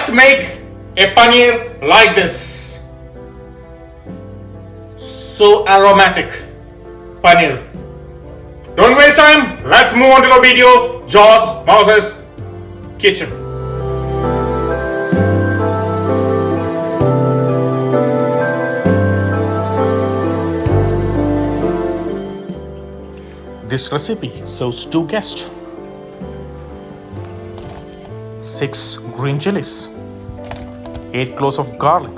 let's make a paneer like this. So aromatic paneer. Don't waste time. Let's move on to the video. Jaws Mouse's kitchen. This recipe serves 2 guests, 6 green chilies, 8 cloves of garlic,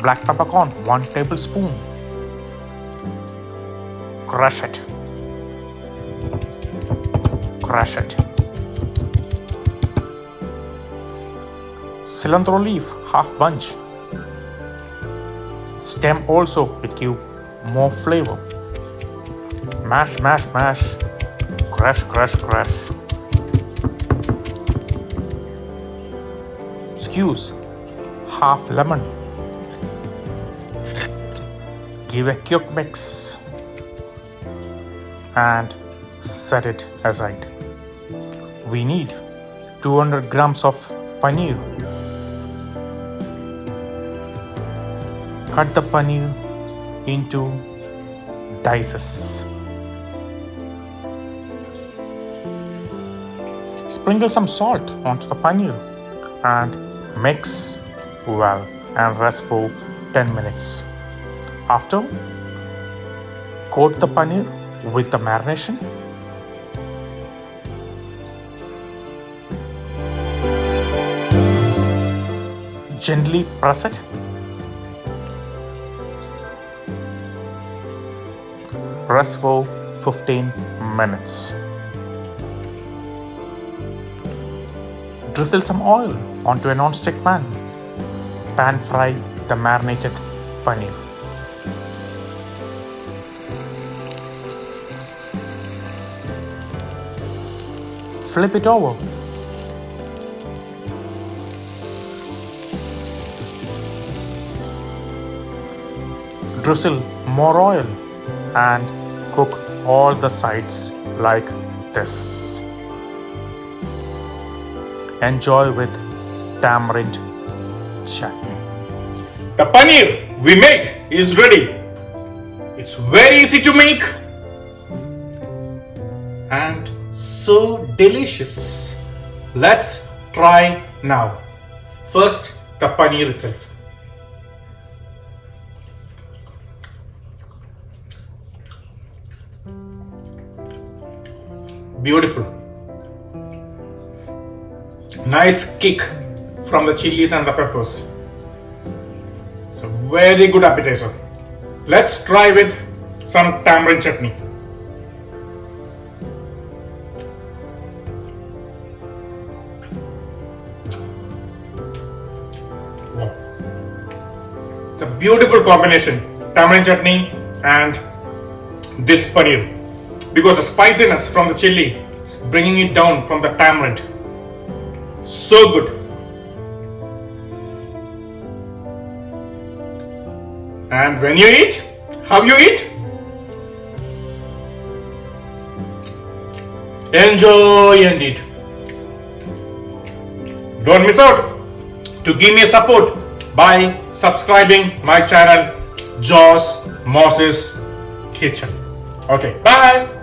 black peppercorn 1 tablespoon. Crush it. Crush it. Cilantro leaf half bunch. Stem also will give more flavor. Mash, mash, mash. Crush, crush, crush. Squeeze half lemon. Give a quick mix and set it aside. We need 200 grams of paneer. Cut the paneer into dices. Sprinkle some salt onto the paneer and mix well and rest for 10 minutes. After, coat the paneer with the marination. Gently press it. Rest for 15 minutes. Drizzle some oil onto a non-stick pan. Pan fry the marinated paneer. Flip it over. Drizzle more oil and cook all the sides like this. Enjoy with tamarind chutney. The paneer we made is ready. It's very easy to make and so delicious. Let's try now. First, the paneer itself. Beautiful. Nice kick from the chilies and the peppers. It's a very good appetizer. Let's try with some tamarind chutney. Wow. It's a beautiful combination. Tamarind chutney and this paneer. Because the spiciness from the chili is bringing it down from the tamarind. So good. And when you eat, how you eat? Enjoy indeed. Don't miss out. To give me a support by subscribing my channel, Jaws Mouse's Kitchen. Okay, bye.